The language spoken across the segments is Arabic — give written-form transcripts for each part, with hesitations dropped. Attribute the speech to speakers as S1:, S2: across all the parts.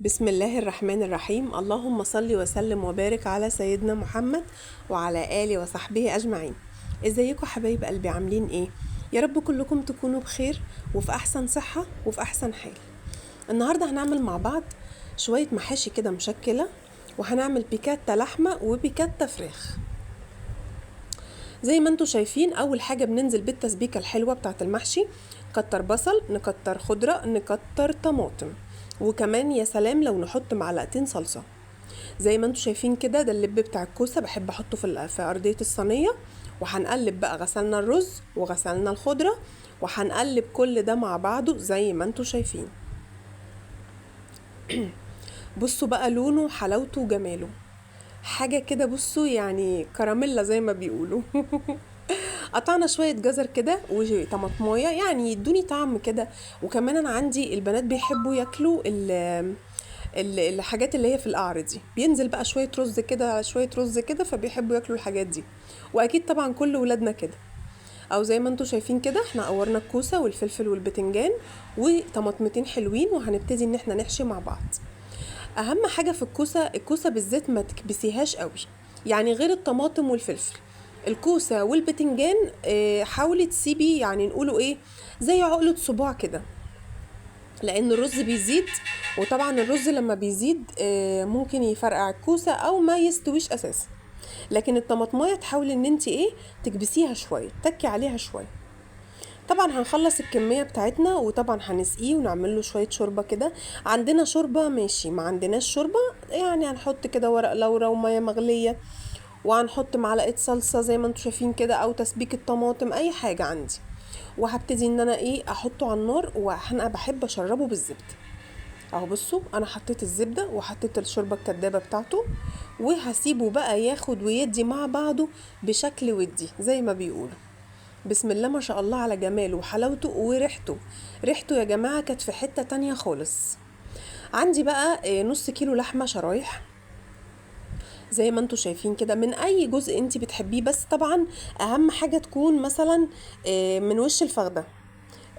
S1: بسم الله الرحمن الرحيم. اللهم صل وسلم وبارك على سيدنا محمد وعلى آله وصحبه أجمعين. ازيكم حبايب قلبي، عاملين ايه؟ يا رب كلكم تكونوا بخير وفي أحسن صحة وفي أحسن حال. النهاردة هنعمل مع بعض شوية محاشي كده مشكلة، وهنعمل بيكاتا لحمة وبيكاتا فراخ. زي ما انتوا شايفين، أول حاجة بننزل بالتسبيكة الحلوة بتاعة المحشي. نكتر بصل، نكتر خضرة، نكتر طماطم، وكمان يا سلام لو نحط معلقتين صلصة. زي ما انتوا شايفين كده، ده اللب بتاع الكوسة بحب احطه في أرضية الصينية. وهنقلب بقى، غسلنا الرز وغسلنا الخضرة، وهنقلب كل ده مع بعضه زي ما انتوا شايفين. بصوا بقى لونه وحلاوته وجماله، حاجة كده. بصوا يعني كراميلا زي ما بيقولوا. قطعنا شوية جزر كده وطماطمايه، يعني يدوني طعم كده. وكمان انا عندي البنات بيحبوا ياكلوا الحاجات اللي هي في القعر دي، بينزل بقى شوية رز كده على شوية رز كده، فبيحبوا ياكلوا الحاجات دي. واكيد طبعا كل ولادنا كده. او زي ما انتوا شايفين كده، احنا قورنا الكوسة والفلفل والبتنجان وطماطمتين حلوين، وهنبتدي ان احنا نحشي مع بعض. اهم حاجة في الكوسة بالذات ما تكبسيهاش قوي، يعني غير الطماطم والفلفل، الكوسة والبتنجان حاولي تسيبي يعني نقوله ايه، زي عقلة صباع كده، لان الرز بيزيد. وطبعا الرز لما بيزيد ممكن يفرقع الكوسة او ما يستويش اساسا. لكن الطماطمايه تحاولي ان انت ايه، تكبسيها شوية، تكي عليها شوية. طبعا هنخلص الكمية بتاعتنا، وطبعا هنسقيه ونعمل له شوية شوربة كده. عندنا شوربة ماشي، ما عندناش شوربة يعني هنحط كده ورق لورا ومية مغلية، وهنحط معلقة صلصة زي ما انتوا شايفين كده، او تسبيكة طماطم، اي حاجة عندي. وهبتدي ان انا ايه، احطه على النار، وانا بحب اشربه بالزبدة. اهو بصوا، انا حطيت الزبدة وحطيت الشوربة الكدابة بتاعته، وهسيبه بقى ياخد ويدي مع بعضه بشكل ودي زي ما بيقولوا. بسم الله ما شاء الله على جماله وحلاوته وريحته. ريحته يا جماعة كانت في حتة تانية خالص. عندي بقى نص كيلو لحمة شرايح زي ما انتوا شايفين كده، من اي جزء انت بتحبيه، بس طبعا اهم حاجة تكون مثلا من وش الفخدة،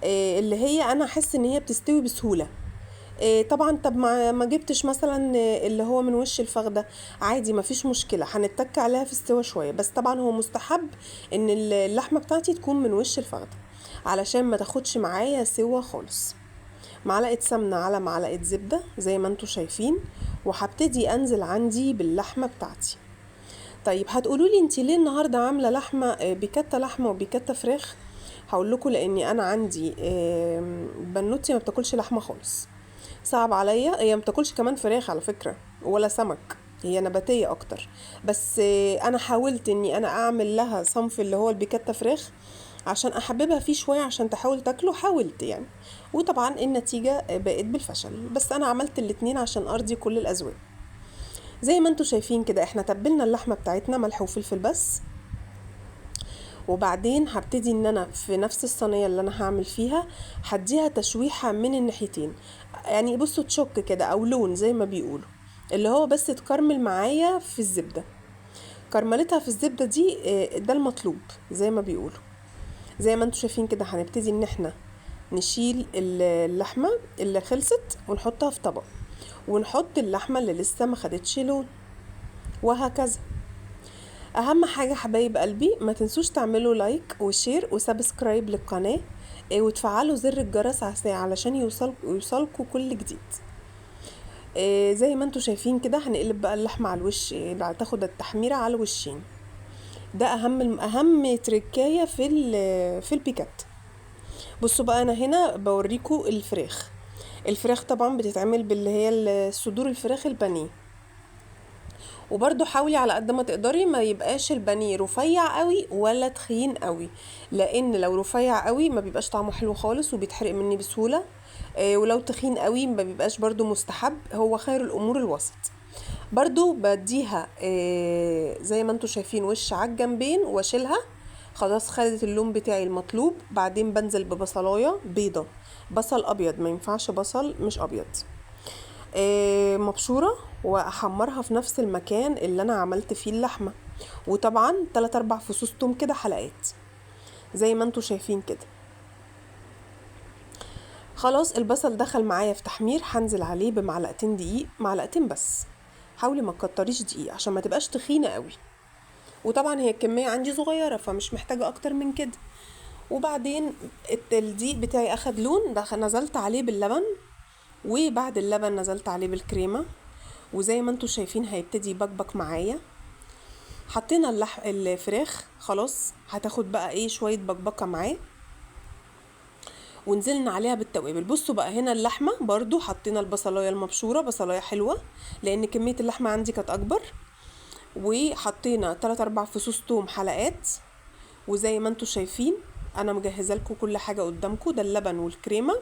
S1: اللي هي انا احس ان هي بتستوي بسهولة. طبعا طب ما جبتش مثلا اللي هو من وش الفخدة، عادي مفيش مشكلة، هنتك عليها في السوا شوية. بس طبعا هو مستحب ان اللحمة بتاعتي تكون من وش الفخدة، علشان ما تاخدش معايا سوا خالص. معلقة سمنة على معلقة زبدة زي ما انتوا شايفين، وهبتدي انزل عندي باللحمة بتاعتي. طيب هتقولوا لي انت ليه النهارده عامله لحمه بيكاتا لحمه وبيكاتا فراخ؟ هقول لكم لاني انا عندي بنوتي ما بتاكلش لحمه خالص، صعب عليا. هي ما بتاكلش كمان فراخ على فكره ولا سمك، هي نباتيه اكتر. بس انا حاولت اني انا اعمل لها صنف اللي هو البيكاتا فراخ عشان احببها فيه شويه، عشان تحاول تاكله، حاولت يعني. وطبعا النتيجه بقت بالفشل، بس انا عملت الاتنين عشان ارضي كل الاذواق. زي ما انتوا شايفين كده، احنا تبلنا اللحمة بتاعتنا ملح وفلفل بس. وبعدين هبتدي ان انا في نفس الصينية اللي انا هعمل فيها هديها تشويحة من الناحيتين، يعني بصوا تشك كده او لون زي ما بيقولوا، اللي هو بس تكرمل معايا في الزبدة. كرملتها في الزبدة دي ده المطلوب زي ما بيقولوا. زي ما انتوا شايفين كده، هنبتدي ان احنا نشيل اللحمة اللي خلصت ونحطها في طبق، ونحط اللحمة اللي لسه ما خدتش لون، وهكذا. اهم حاجة حبايب قلبي، ما تنسوش تعملوا لايك وشير وسبسكرايب للقناة، وتفعلوا زر الجرس علشان يوصلكوا كل جديد. زي ما انتوا شايفين كده، هنقلب بقى اللحمة على الوش، تاخد التحميرة على الوشين. ده اهم تركاية في البيكات. بصوا بقى، انا هنا بوريكوا الفراخ. الفراخ طبعا بتتعمل باللي هي صدور الفراخ البانيه. وبرضو حاولي على قد ما تقدري ما يبقاش البانيه رفيع قوي ولا تخين قوي، لان لو رفيع قوي ما بيبقاش طعمه حلو خالص وبيتحرق مني بسهولة. ولو تخين قوي ما بيبقاش برضو مستحب، هو خير الامور الوسط. برضو بديها زي ما انتوا شايفين وش على الجنبين واشيلها. خلاص خدت اللون بتاعي المطلوب. بعدين بنزل ببصلايه بيضة، بصل ابيض، ما ينفعش بصل مش ابيض، مبشورة، واحمرها في نفس المكان اللي انا عملت فيه اللحمة. وطبعا 3-4 فصوص توم كده حلقات زي ما انتوا شايفين كده. خلاص البصل دخل معايا في تحمير، هنزل عليه بمعلقتين دقيق، معلقتين بس، حاولي ما تكتريش دقيق عشان ما تبقاش تخينه قوي. وطبعا هي الكميه عندي صغيره فمش محتاجه اكتر من كده. وبعدين الدقيق بتاعي اخد لون، نزلت عليه باللبن، وبعد اللبن نزلت عليه بالكريمه، وزي ما انتوا شايفين هيبتدي يبقبق معايا. حطينا الفراخ خلاص، هتاخد بقى ايه شويه بقبقه معاه، ونزلنا عليها بالتوابل. بصوا بقى هنا اللحمه برضو حطينا البصلايه المبشوره، بصلايه حلوه لان كميه اللحمه عندي كانت اكبر، وحطينا 3-4 فصوص توم حلقات. وزي ما انتوا شايفين انا مجهزه لكم كل حاجه قدامكم، ده اللبن والكريمه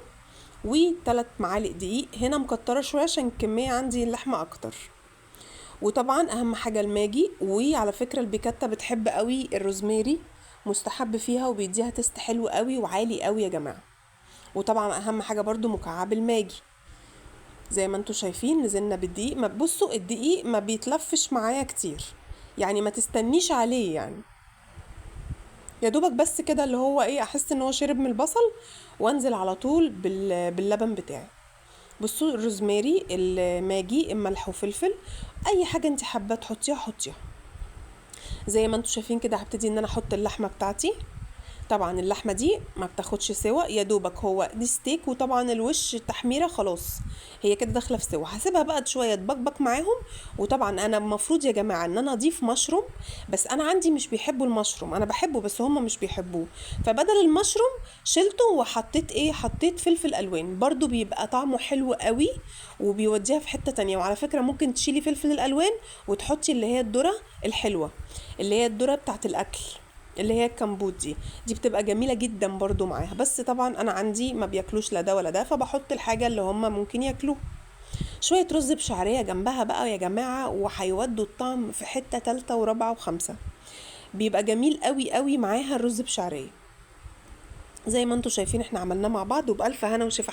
S1: و3 معالق دقيق، هنا مكتره شويه عشان الكميه عندي اللحمه اكتر. وطبعا اهم حاجه الماجي، وعلى فكره البيكاتا بتحب قوي الروزماري، مستحب فيها وبيديها تست حلو قوي وعالي قوي يا جماعه. وطبعا اهم حاجه برضو مكعب الماجي. زي ما انتوا شايفين نزلنا بالدقيق، ما بصوا الدقيق ما بيتلفش معايا كتير، يعني ما تستنيش عليه، يعني يا دوبك بس كده اللي هو ايه احس ان هو شرب من البصل، وانزل على طول باللبن بتاعي. بصوا الروزماري، الماجي، ملح وفلفل، اي حاجه انت حابه تحطيها حطيها. زي ما انتوا شايفين كده هبتدي ان انا احط اللحمه بتاعتي. طبعا اللحمه دي ما بتاخدش سوا، يا دوبك هو دي ستيك، وطبعا الوش تحميره خلاص هي كده داخله في سوا، هسيبها بقى شويه تبقبق معاهم. وطبعا انا المفروض يا جماعه ان انا اضيف مشروم، بس انا عندي مش بيحبوا المشروم، انا بحبه بس هم مش بيحبوه، فبدل المشروم شلته وحطيت ايه، حطيت فلفل الوان، برضو بيبقى طعمه حلو قوي وبيوديها في حته تانية. وعلى فكره ممكن تشيلي فلفل الالوان وتحطي اللي هي الذره الحلوه، اللي هي الذره بتاعت الاكل، اللي هي الكمبوت دي بتبقى جميلة جدا برضو معاها. بس طبعا انا عندي ما بياكلوش لا ده ولا ده، فبحط الحاجة اللي هم ممكن ياكلوه. شوية رز بشعرية جنبها بقى يا جماعة، وهيودوا الطعم في حتة تالتة ورابعة وخامسة، بيبقى جميل قوي قوي معاها الرز بشعرية. زي ما انتوا شايفين احنا عملناه مع بعض، وبألف هنا وشفا.